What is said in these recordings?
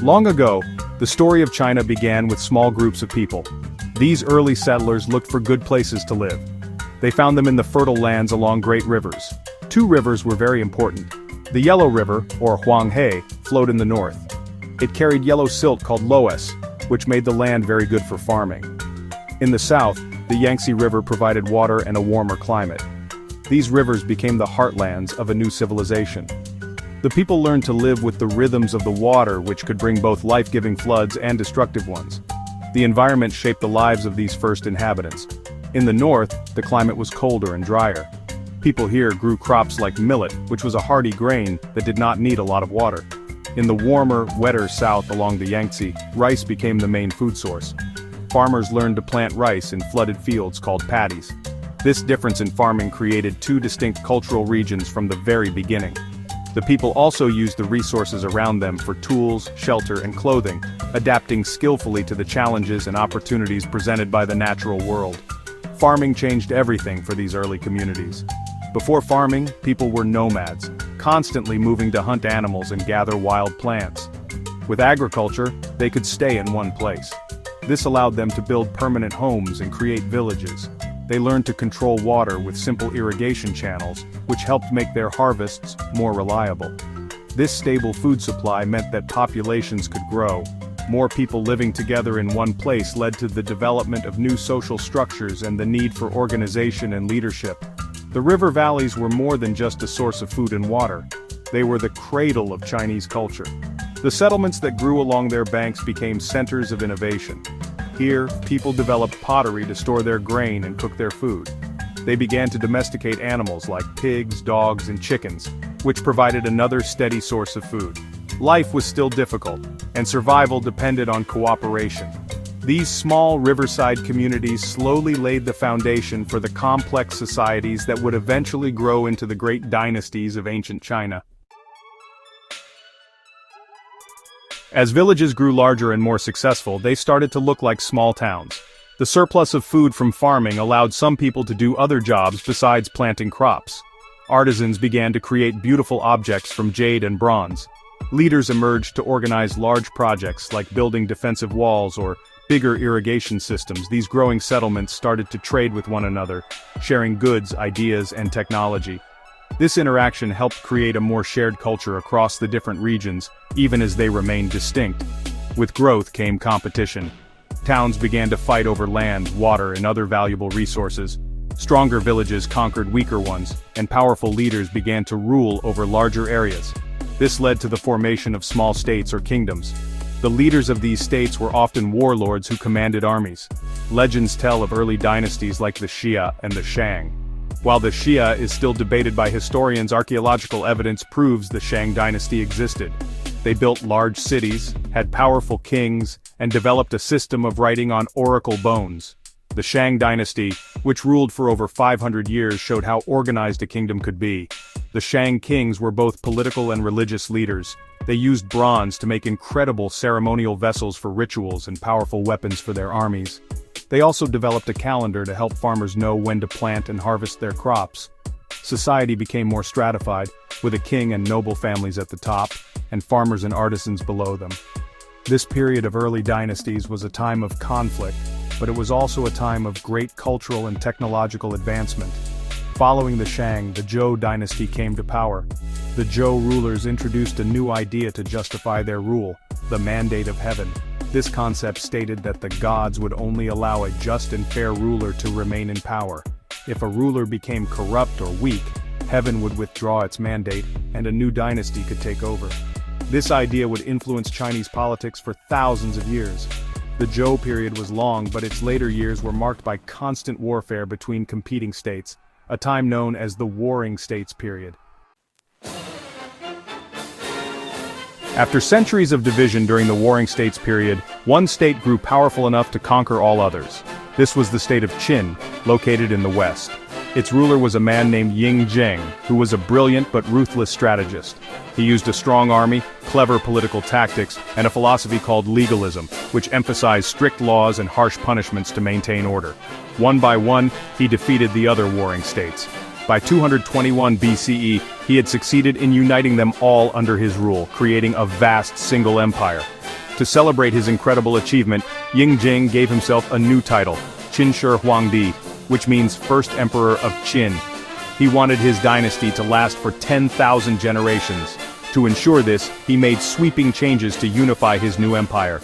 Long ago, the story of China began with small groups of people. These early settlers looked for good places to live. They found them in the fertile lands along great rivers. Two rivers were very important. The Yellow River, or Huanghe, flowed in the north. It carried yellow silt called loess, which made the land very good for farming. In the south, the Yangtze River provided water and a warmer climate. These rivers became the heartlands of a new civilization. The people learned to live with the rhythms of the water, which could bring both life-giving floods and destructive ones. The environment shaped the lives of these first inhabitants. In the north, the climate was colder and drier. People here grew crops like millet, which was a hardy grain that did not need a lot of water. In the warmer, wetter south along the Yangtze, rice became the main food source. Farmers learned to plant rice in flooded fields called paddies. This difference in farming created two distinct cultural regions from the very beginning. The people also used the resources around them for tools, shelter, and clothing, adapting skillfully to the challenges and opportunities presented by the natural world. Farming changed everything for these early communities. Before farming, people were nomads, constantly moving to hunt animals and gather wild plants. With agriculture, they could stay in one place. This allowed them to build permanent homes and create villages. They learned to control water with simple irrigation channels, which helped make their harvests more reliable. This stable food supply meant that populations could grow. More people living together in one place led to the development of new social structures and the need for organization and leadership. The river valleys were more than just a source of food and water. They were the cradle of Chinese culture. The settlements that grew along their banks became centers of innovation. Here, people developed pottery to store their grain and cook their food. They began to domesticate animals like pigs, dogs, and chickens, which provided another steady source of food. Life was still difficult, and survival depended on cooperation. These small riverside communities slowly laid the foundation for the complex societies that would eventually grow into the great dynasties of ancient China. As villages grew larger and more successful, they started to look like small towns. The surplus of food from farming allowed some people to do other jobs besides planting crops. Artisans began to create beautiful objects from jade and bronze. Leaders emerged to organize large projects like building defensive walls or bigger irrigation systems. These growing settlements started to trade with one another, sharing goods, ideas, and technology. This interaction helped create a more shared culture across the different regions, even as they remained distinct. With growth came competition. Towns began to fight over land, water, and other valuable resources. Stronger villages conquered weaker ones, and powerful leaders began to rule over larger areas. This led to the formation of small states or kingdoms. The leaders of these states were often warlords who commanded armies. Legends tell of early dynasties like the Xia and the Shang. While the Xia is still debated by historians, archaeological evidence proves the Shang dynasty existed. They built large cities, had powerful kings, and developed a system of writing on oracle bones. The Shang dynasty, which ruled for over 500 years, showed how organized a kingdom could be. The Shang kings were both political and religious leaders. They used bronze to make incredible ceremonial vessels for rituals and powerful weapons for their armies. They also developed a calendar to help farmers know when to plant and harvest their crops. Society became more stratified, with a king and noble families at the top, and farmers and artisans below them. This period of early dynasties was a time of conflict, but it was also a time of great cultural and technological advancement. Following the Shang, the Zhou dynasty came to power. The Zhou rulers introduced a new idea to justify their rule, the mandate of heaven. This concept stated that the gods would only allow a just and fair ruler to remain in power. If a ruler became corrupt or weak, heaven would withdraw its mandate, and a new dynasty could take over. This idea would influence Chinese politics for thousands of years. The Zhou period was long, but its later years were marked by constant warfare between competing states, a time known as the Warring States period. After centuries of division during the Warring States period, one state grew powerful enough to conquer all others. This was the state of Qin, located in the west. Its ruler was a man named Ying Zheng, who was a brilliant but ruthless strategist. He used a strong army, clever political tactics, and a philosophy called legalism, which emphasized strict laws and harsh punishments to maintain order. One by one, he defeated the other warring states. By 221 BCE, he had succeeded in uniting them all under his rule, creating a vast single empire. To celebrate his incredible achievement, Ying Jing gave himself a new title, Qin Shi Huangdi, which means First Emperor of Qin. He wanted his dynasty to last for 10,000 generations. To ensure this, he made sweeping changes to unify his new empire.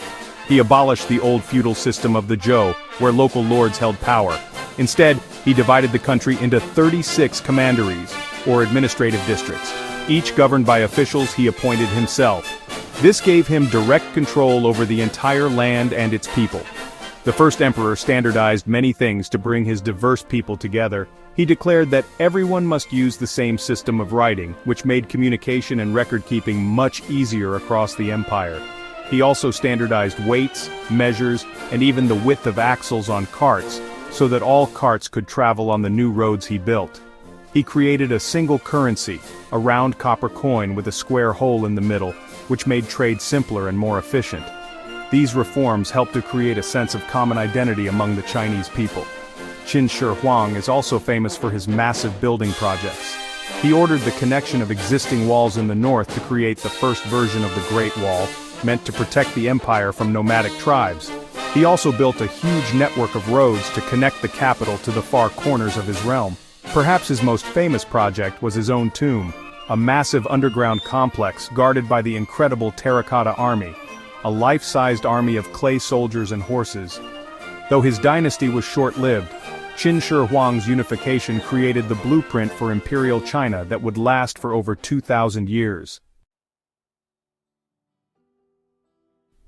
He abolished the old feudal system of the Zhou, where local lords held power. Instead, he divided the country into 36 commanderies, or administrative districts, each governed by officials he appointed himself. This gave him direct control over the entire land and its people. The first emperor standardized many things to bring his diverse people together. He declared that everyone must use the same system of writing, which made communication and record-keeping much easier across the empire. He also standardized weights, measures, and even the width of axles on carts, so that all carts could travel on the new roads he built. He created a single currency, a round copper coin with a square hole in the middle, which made trade simpler and more efficient. These reforms helped to create a sense of common identity among the Chinese people. Qin Shi Huang is also famous for his massive building projects. He ordered the connection of existing walls in the north to create the first version of the Great Wall, meant to protect the empire from nomadic tribes. He also built a huge network of roads to connect the capital to the far corners of his realm. Perhaps his most famous project was his own tomb, a massive underground complex guarded by the incredible Terracotta Army, a life-sized army of clay soldiers and horses. Though his dynasty was short-lived, Qin Shi Huang's unification created the blueprint for imperial China that would last for over 2,000 years.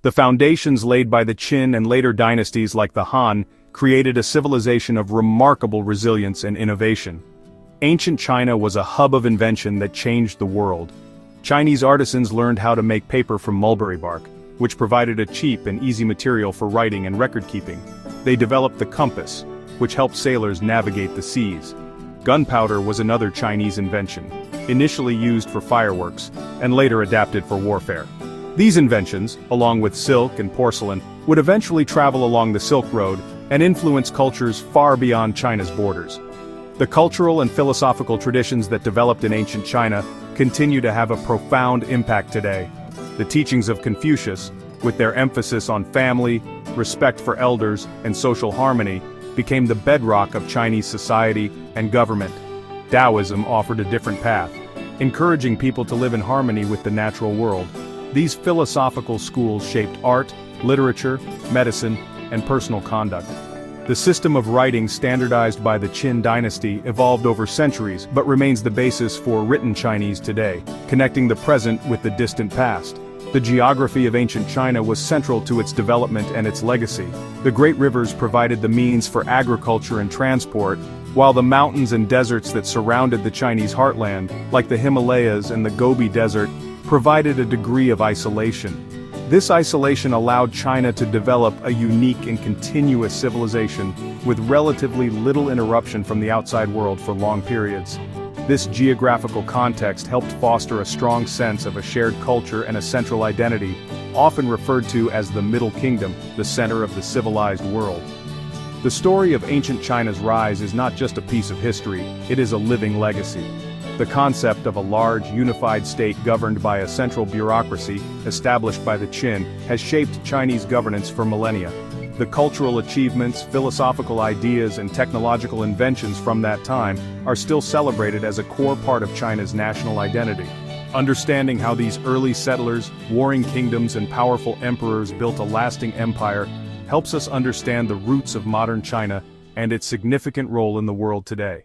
The foundations laid by the Qin and later dynasties like the Han created a civilization of remarkable resilience and innovation. Ancient China was a hub of invention that changed the world. Chinese artisans learned how to make paper from mulberry bark, which provided a cheap and easy material for writing and record-keeping. They developed the compass, which helped sailors navigate the seas. Gunpowder was another Chinese invention, initially used for fireworks, and later adapted for warfare. These inventions, along with silk and porcelain, would eventually travel along the Silk Road and influence cultures far beyond China's borders. The cultural and philosophical traditions that developed in ancient China continue to have a profound impact today. The teachings of Confucius, with their emphasis on family, respect for elders, and social harmony, became the bedrock of Chinese society and government. Taoism offered a different path, encouraging people to live in harmony with the natural world. These philosophical schools shaped art, literature, medicine, and personal conduct. The system of writing standardized by the Qin dynasty evolved over centuries but remains the basis for written Chinese today, connecting the present with the distant past. The geography of ancient China was central to its development and its legacy. The great rivers provided the means for agriculture and transport, while the mountains and deserts that surrounded the Chinese heartland, like the Himalayas and the Gobi Desert, provided a degree of isolation. This isolation allowed China to develop a unique and continuous civilization, with relatively little interruption from the outside world for long periods. This geographical context helped foster a strong sense of a shared culture and a central identity, often referred to as the Middle Kingdom, the center of the civilized world. The story of ancient China's rise is not just a piece of history, it is a living legacy. The concept of a large, unified state governed by a central bureaucracy, established by the Qin, has shaped Chinese governance for millennia. The cultural achievements, philosophical ideas, and technological inventions from that time are still celebrated as a core part of China's national identity. Understanding how these early settlers, warring kingdoms, and powerful emperors built a lasting empire helps us understand the roots of modern China and its significant role in the world today.